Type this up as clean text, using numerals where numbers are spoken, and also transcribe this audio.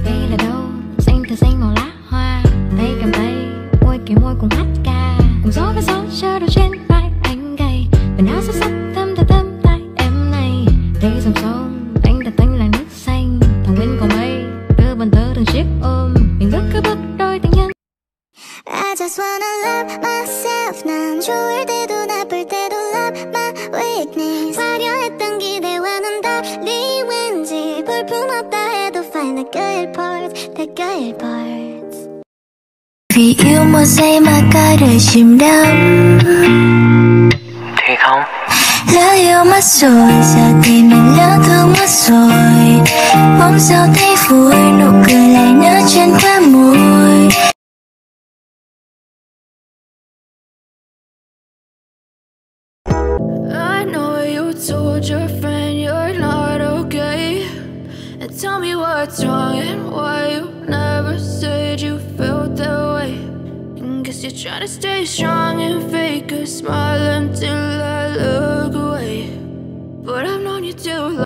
Đây là đâu, xanh từ xanh màu lá hoa, tay cầm tay, môi kề môi cùng hát ca, cùng gió với gió chờ đôi trên vai anh gầy, quần áo sắc sắc thơm thơm tại em này. Đây dòng sông, anh đặt tanh là nước xanh, thằng bên có mây, đưa bàn tơ từng chiếc ôm, mình bước cứ bước đôi tình nhân. I just wanna love myself. 난 좋을 때도 나쁠 때도 love my weakness. 화려했던 기대와는 달리 왠지 볼품없다 해도 find the good parts, the good parts. Vì yêu một giây mà cả đời chìm đắm. Thì không Lỡ yêu mất rồi, giờ thì mình lỡ thương mất rồi. Bỗng sao thấy vui, nụ cười lại nở trên khóe môi. I know you told your friend you're not okay, and tell me what's wrong and why you never said you felt that way. And guess you're trying to stay strong and fake a smile until I look away, but I've known you too long.